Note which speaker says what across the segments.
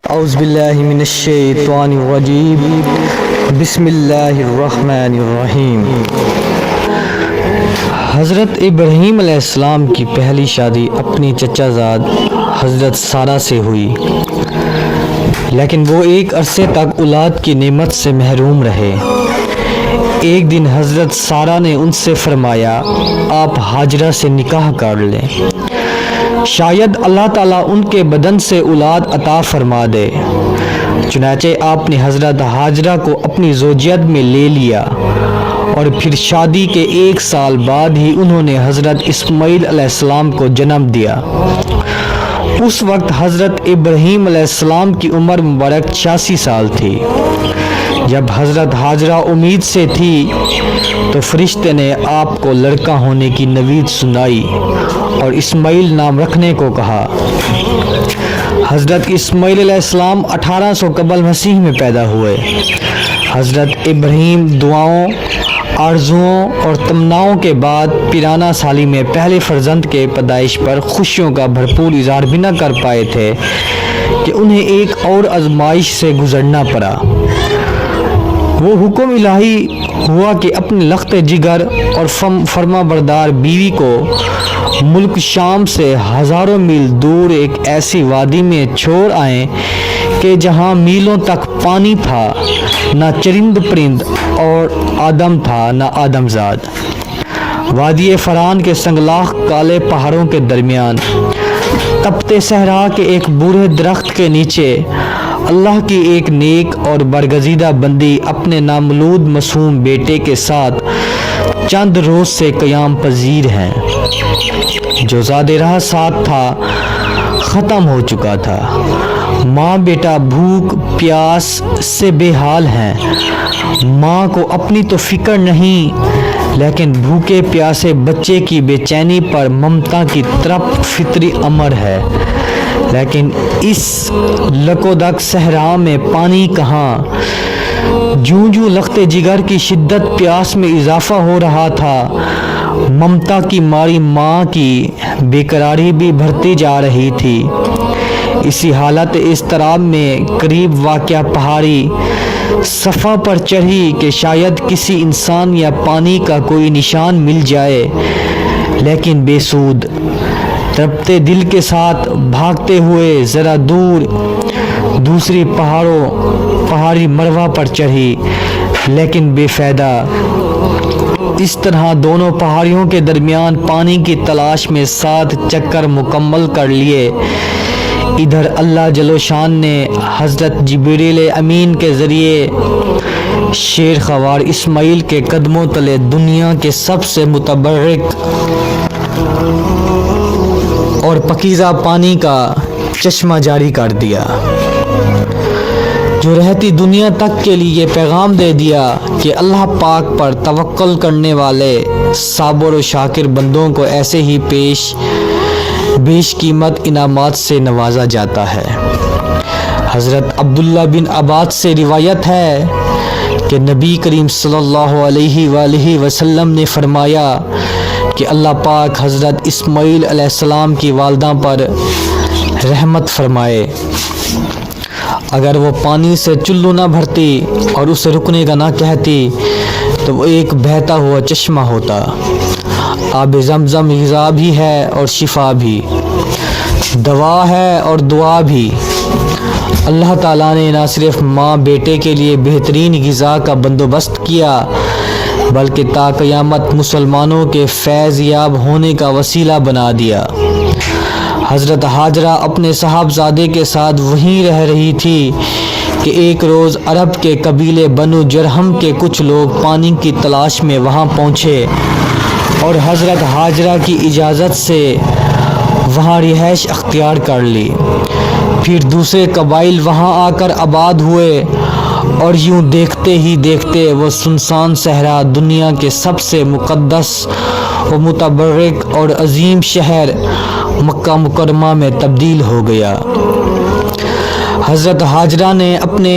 Speaker 1: اعوذ باللہ من الشیطان الرجیم بسم اللہ الرحمن الرحیم۔ حضرت ابراہیم علیہ السلام کی پہلی شادی اپنی چچا زاد حضرت سارہ سے ہوئی، لیکن وہ ایک عرصے تک اولاد کی نعمت سے محروم رہے۔ ایک دن حضرت سارہ نے ان سے فرمایا، آپ ہاجرہ سے نکاح کر لیں، شاید اللہ تعالیٰ ان کے بدن سے اولاد عطا فرما دے۔ چنانچہ آپ نے حضرت ہاجرہ کو اپنی زوجیت میں لے لیا، اور پھر شادی کے 1 سال بعد ہی انہوں نے حضرت اسماعیل علیہ السلام کو جنم دیا۔ اس وقت حضرت ابراہیم علیہ السلام کی عمر مبارک 86 سال تھی۔ جب حضرت ہاجرہ امید سے تھی تو فرشتے نے آپ کو لڑکا ہونے کی نوید سنائی اور اسماعیل نام رکھنے کو کہا۔ حضرت اسماعیل علیہ السلام 1800 قبل مسیح میں پیدا ہوئے۔ حضرت ابراہیم دعاؤں، آرزوؤں اور تمناؤں کے بعد پیرانہ سالی میں پہلے فرزند کے پیدائش پر خوشیوں کا بھرپور اظہار بھی نہ کر پائے تھے کہ انہیں ایک اور آزمائش سے گزرنا پڑا۔ وہ حکم الہی ہوا کہ اپنے لخت جگر اور فرما بردار بیوی کو ملک شام سے ہزاروں میل دور ایک ایسی وادی میں چھوڑ آئیں کہ جہاں میلوں تک پانی تھا، نہ چرند پرند اور آدم تھا نہ آدم زاد۔ وادی فران کے سنگلاخ کالے پہاڑوں کے درمیان تپتے صحرا کے ایک بوڑھے درخت کے نیچے اللہ کی ایک نیک اور برگزیدہ بندی اپنے نامولود معصوم بیٹے کے ساتھ چند روز سے قیام پذیر ہیں۔ جو زاد رہا ساتھ تھا ختم ہو چکا تھا۔ ماں بیٹا بھوک پیاس سے بے حال ہیں۔ ماں کو اپنی تو فکر نہیں، لیکن بھوکے پیاسے بچے کی بے چینی پر ممتا کی تڑپ فطری امر ہے۔ لیکن اس لکودک صحرا میں پانی کہاں؟ جوں جوں لخت جگر کی شدت پیاس میں اضافہ ہو رہا تھا، ممتا کی ماری ماں کی بے قراری بھی بڑھتی جا رہی تھی۔ اسی حالت اضطراب میں قریب واقع پہاڑی صفا پر چڑھی کہ شاید کسی انسان یا پانی کا کوئی نشان مل جائے، لیکن بے سود۔ تڑپتے دل کے ساتھ بھاگتے ہوئے ذرا دور دوسری پہاڑی مروہ پر چڑھی، لیکن بے فائدہ۔ اس طرح دونوں پہاڑیوں کے درمیان پانی کی تلاش میں 7 چکر مکمل کر لیے۔ ادھر اللہ جل و شان نے حضرت جبریل امین کے ذریعے شیر خوار اسماعیل کے قدموں تلے دنیا کے سب سے متبرک اور پاکیزہ پانی کا چشمہ جاری کر دیا، جو رہتی دنیا تک کے لیے پیغام دے دیا کہ اللہ پاک پر توکل کرنے والے صابر و شاکر بندوں کو ایسے ہی بیش قیمت انعامات سے نوازا جاتا ہے۔ حضرت عبداللہ بن عباس سے روایت ہے کہ نبی کریم صلی اللہ علیہ وآلہ وسلم نے فرمایا کہ اللہ پاک حضرت اسماعیل علیہ السلام کی والدہ پر رحمت فرمائے، اگر وہ پانی سے چلو نہ بھرتی اور اسے رکنے کا نہ کہتی تو وہ ایک بہتا ہوا چشمہ ہوتا۔ آب زمزم غذا بھی ہے اور شفا بھی، دوا ہے اور دعا بھی۔ اللہ تعالیٰ نے نہ صرف ماں بیٹے کے لیے بہترین غذا کا بندوبست کیا، بلکہ تا قیامت مسلمانوں کے فیض یاب ہونے کا وسیلہ بنا دیا۔ حضرت ہاجرہ اپنے صاحبزادے کے ساتھ وہیں رہ رہی تھی کہ ایک روز عرب کے قبیلے بنو جرہم کے کچھ لوگ پانی کی تلاش میں وہاں پہنچے اور حضرت ہاجرہ کی اجازت سے وہاں رہائش اختیار کر لی۔ پھر دوسرے قبائل وہاں آ کر آباد ہوئے، اور یوں دیکھتے ہی دیکھتے وہ سنسان صحرا دنیا کے سب سے مقدس و متبرک اور عظیم شہر مکہ مکرمہ میں تبدیل ہو گیا۔ حضرت ہاجرہ نے اپنے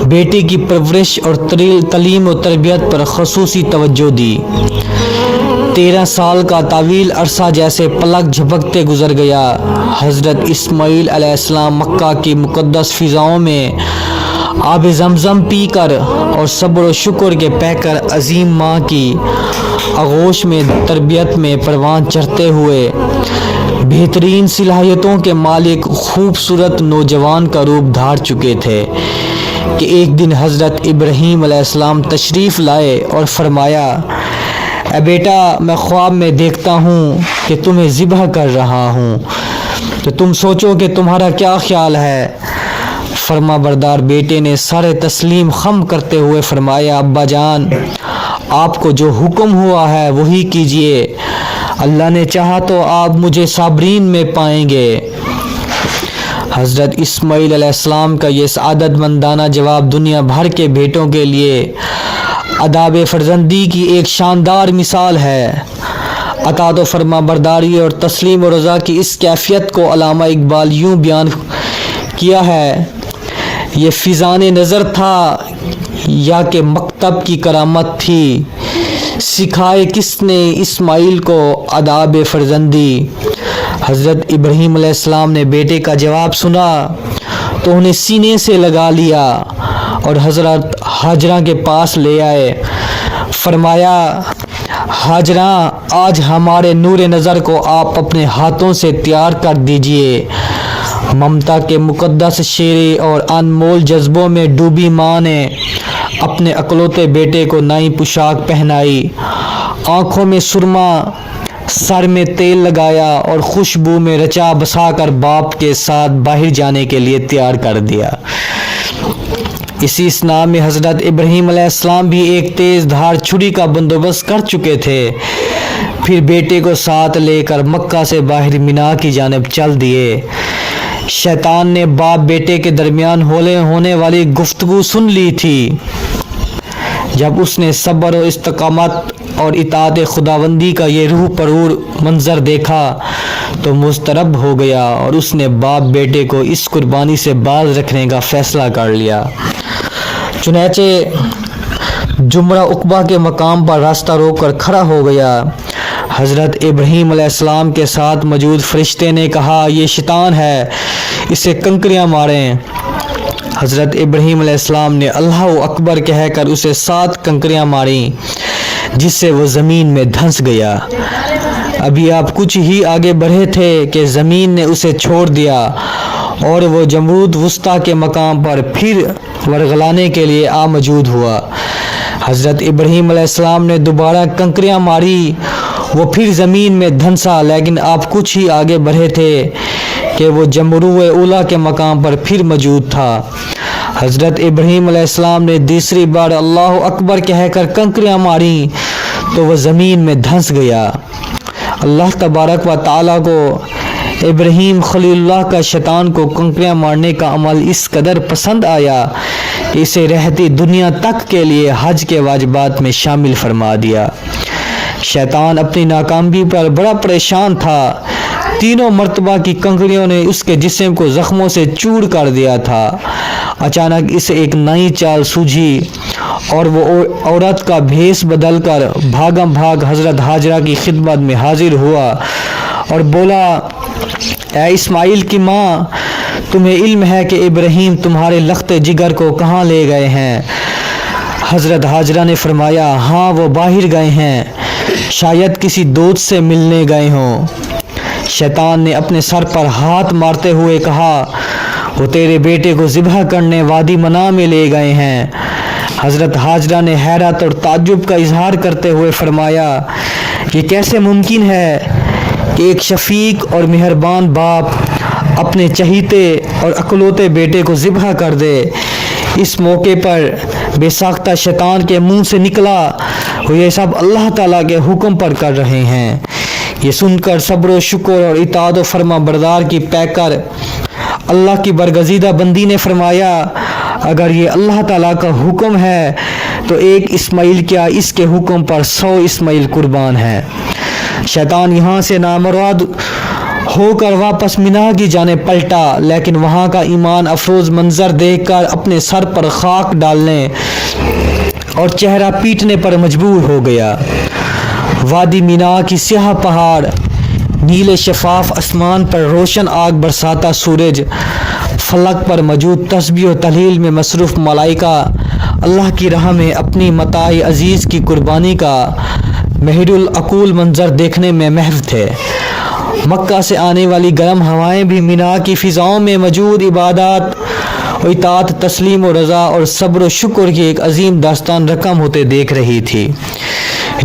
Speaker 1: بیٹے کی پرورش اور تعلیم و تربیت پر خصوصی توجہ دی۔ 13 سال کا طویل عرصہ جیسے پلک جھپکتے گزر گیا۔ حضرت اسماعیل علیہ السلام مکہ کی مقدس فضاؤں میں آب زمزم پی کر اور صبر و شکر کے پہ کر عظیم ماں کی آغوش میں تربیت میں پروان چڑھتے ہوئے بہترین صلاحیتوں کے مالک خوبصورت نوجوان کا روپ دھار چکے تھے کہ ایک دن حضرت ابراہیم علیہ السلام تشریف لائے اور فرمایا، اے بیٹا، میں خواب میں دیکھتا ہوں کہ تمہیں ذبح کر رہا ہوں، تو تم سوچو کہ تمہارا کیا خیال ہے؟ فرما بردار بیٹے نے سارے تسلیم خم کرتے ہوئے فرمایا، ابا جان، آپ کو جو حکم ہوا ہے وہی کیجئے، اللہ نے چاہا تو آپ مجھے صابرین میں پائیں گے۔ حضرت اسماعیل علیہ السلام کا یہ سعادت مندانہ جواب دنیا بھر کے بیٹوں کے لیے آداب فرزندی کی ایک شاندار مثال ہے۔ اطاعت و فرما برداری اور تسلیم و رضا کی اس کیفیت کو علامہ اقبال یوں بیان کیا ہے، یہ فیضان نظر تھا یا کہ مکتب کی کرامت تھی، سکھائے کس نے اسماعیل کو آداب فرزندی۔ حضرت ابراہیم علیہ السلام نے بیٹے کا جواب سنا تو انہیں سینے سے لگا لیا اور حضرت ہاجرہ کے پاس لے آئے۔ فرمایا، ہاجرہ، آج ہمارے نور نظر کو آپ اپنے ہاتھوں سے تیار کر دیجئے۔ ممتا کے مقدس شیرے اور انمول جذبوں میں ڈوبی ماں نے اپنے اکلوتے بیٹے کو نئی پوشاک پہنائی، آنکھوں میں سرما، سر میں تیل لگایا اور خوشبو میں رچا بسا کر باپ کے ساتھ باہر جانے کے لیے تیار کر دیا۔ اسی اسنا میں حضرت ابراہیم علیہ السلام بھی ایک تیز دھار چھری کا بندوبست کر چکے تھے، پھر بیٹے کو ساتھ لے کر مکہ سے باہر مینا کی جانب چل دیے۔ شیطان نے باپ بیٹے کے درمیان ہونے والی گفتگو سن لی تھی۔ جب اس نے صبر و استقامت اور اطاعت خداوندی کا یہ روح پرور منظر دیکھا تو مضطرب ہو گیا اور اس نے باپ بیٹے کو اس قربانی سے باز رکھنے کا فیصلہ کر لیا۔ چنانچہ جمرہ عقبہ کے مقام پر راستہ روک کر کھڑا ہو گیا۔ حضرت ابراہیم علیہ السلام کے ساتھ موجود فرشتے نے کہا، یہ شیطان ہے، اسے کنکریاں ماریں۔ حضرت ابراہیم علیہ السلام نے اللہ اکبر کہہ کر اسے 7 کنکریاں ماریں، جس سے وہ زمین میں دھنس گیا۔ ابھی آپ کچھ ہی آگے بڑھے تھے کہ زمین نے اسے چھوڑ دیا اور وہ جمرود وسطیٰ کے مقام پر پھر ورغلانے کے لیے آ موجود ہوا۔ حضرت ابراہیم علیہ السلام نے دوبارہ کنکریاں ماری، وہ پھر زمین میں دھنسا، لیکن آپ کچھ ہی آگے بڑھے تھے کہ وہ جمروع اولا کے مقام پر پھر موجود تھا۔ حضرت ابراہیم علیہ السلام نے تیسری بار اللہ اکبر کہہ کر کنکریاں ماری تو وہ زمین میں دھنس گیا۔ اللہ تبارک و تعالیٰ کو ابراہیم خلیل اللہ کا شیطان کو کنکریاں مارنے کا عمل اس قدر پسند آیا کہ اسے رہتی دنیا تک کے لیے حج کے واجبات میں شامل فرما دیا۔ شیطان اپنی ناکامی پر بڑا پریشان تھا۔ 3 مرتبہ کی کنکریوں نے اس کے جسم کو زخموں سے چور کر دیا تھا۔ اچانک اسے ایک نئی چال سوجھی اور وہ عورت کا بھیس بدل کر بھاگم بھاگ حضرت ہاجرہ کی خدمت میں حاضر ہوا اور بولا، اے اسماعیل کی ماں، تمہیں علم ہے کہ ابراہیم تمہارے لخت جگر کو کہاں لے گئے ہیں؟ حضرت ہاجرہ نے فرمایا، ہاں، وہ باہر گئے ہیں، شاید کسی دوست سے ملنے گئے ہوں۔ شیطان نے اپنے سر پر ہاتھ مارتے ہوئے کہا، وہ تیرے بیٹے کو ذبح کرنے وادی منا میں لے گئے ہیں۔ حضرت ہاجرہ نے حیرت اور تعجب کا اظہار کرتے ہوئے فرمایا، یہ کیسے ممکن ہے کہ ایک شفیق اور مہربان باپ اپنے چہیتے اور اکلوتے بیٹے کو ذبح کر دے؟ اس موقع پر بے ساختہ شیطان کے منہ سے نکلا، وہ یہ سب اللہ تعالیٰ کے حکم پر کر رہے ہیں۔ یہ سن کر صبر و شکر اور اطاعت و فرما بردار کی پیکر اللہ کی برگزیدہ بندی نے فرمایا، اگر یہ اللہ تعالیٰ کا حکم ہے تو ایک اسماعیل کیا، اس کے حکم پر 100 اسماعیل قربان ہیں۔ شیطان یہاں سے نامراد ہو کر واپس مینا کی جانب پلٹا، لیکن وہاں کا ایمان افروز منظر دیکھ کر اپنے سر پر خاک ڈالنے اور چہرہ پیٹنے پر مجبور ہو گیا۔ وادی مینا کی سیاہ پہاڑ، نیلے شفاف آسمان پر روشن آگ برساتا سورج، فلک پر موجود تسبیح و تہلیل میں مصروف ملائکہ اللہ کی راہ میں اپنی متاع عزیز کی قربانی کا محر العقول منظر دیکھنے میں محو تھے۔ مکہ سے آنے والی گرم ہوائیں بھی مینا کی فضاؤں میں موجود عبادات و اطاعت، تسلیم و رضا اور صبر و شکر کی ایک عظیم داستان رقم ہوتے دیکھ رہی تھی۔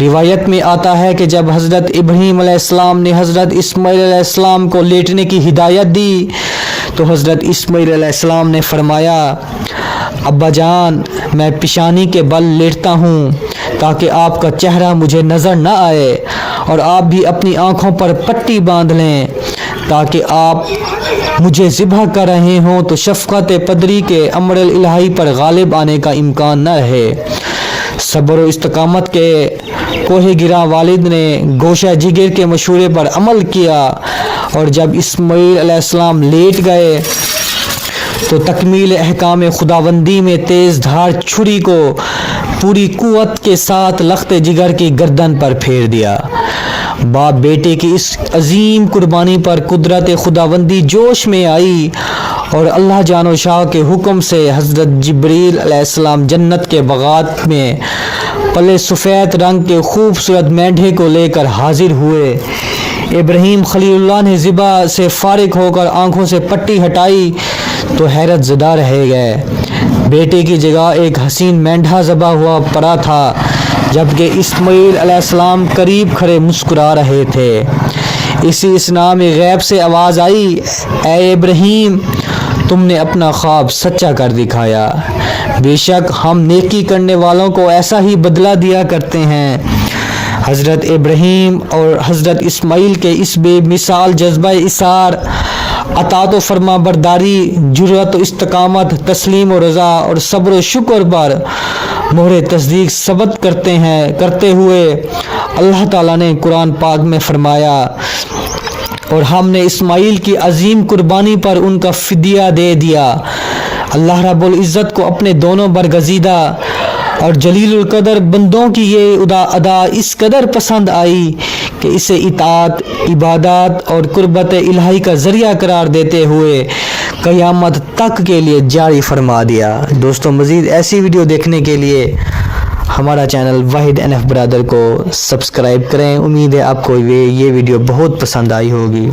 Speaker 1: روایت میں آتا ہے کہ جب حضرت ابراہیم علیہ السلام نے حضرت اسماعیل علیہ السلام کو لیٹنے کی ہدایت دی تو حضرت اسماعیل علیہ السلام نے فرمایا، ابا جان میں پیشانی کے بل لیٹتا ہوں تاکہ آپ کا چہرہ مجھے نظر نہ آئے، اور آپ بھی اپنی آنکھوں پر پٹی باندھ لیں تاکہ آپ مجھے ذبح کر رہے ہوں تو شفقت پدری کے امر الہی پر غالب آنے کا امکان نہ رہے۔ صبر و استقامت کے کوہ گراں والد نے گوشہ جگر کے مشورے پر عمل کیا، اور جب اسماعیل علیہ السلام لیٹ گئے تو تکمیل احکام خداوندی میں تیز دھار چھری کو پوری قوت کے ساتھ لخت جگر کی گردن پر پھیر دیا۔ باپ بیٹے کی اس عظیم قربانی پر قدرت خداوندی جوش میں آئی، اور اللہ جان و شاہ کے حکم سے حضرت جبریل علیہ السلام جنت کے باغات میں پلے سفید رنگ کے خوبصورت مینڈھے کو لے کر حاضر ہوئے۔ ابراہیم خلیل اللہ نے ذبح سے فارغ ہو کر آنکھوں سے پٹی ہٹائی تو حیرت زدہ رہ گئے۔ بیٹے کی جگہ ایک حسین مینڈھا ذبح ہوا پڑا تھا، جبکہ اسماعیل علیہ السلام قریب کھڑے مسکرا رہے تھے۔ اسی اثناء میں غیب سے آواز آئی، اے ابراہیم تم نے اپنا خواب سچا کر دکھایا، بے شک ہم نیکی کرنے والوں کو ایسا ہی بدلہ دیا کرتے ہیں۔ حضرت ابراہیم اور حضرت اسماعیل کے اس بے مثال جذبہ اثار، اطاعت و فرما برداری، جرأت و استقامت، تسلیم و رضا اور صبر و شکر پر مہر تصدیق ثبت کرتے ہوئے اللہ تعالیٰ نے قرآن پاک میں فرمایا، اور ہم نے اسماعیل کی عظیم قربانی پر ان کا فدیہ دے دیا۔ اللہ رب العزت کو اپنے دونوں برگزیدہ اور جلیل القدر بندوں کی یہ ادا اس قدر پسند آئی کہ اسے اطاعت، عبادات اور قربت الہی کا ذریعہ قرار دیتے ہوئے قیامت تک کے لیے جاری فرما دیا۔ دوستوں مزید ایسی ویڈیو دیکھنے کے لیے ہمارا چینل واحد NF برادر کو سبسکرائب کریں۔ امید ہے آپ کو یہ ویڈیو بہت پسند آئی ہوگی۔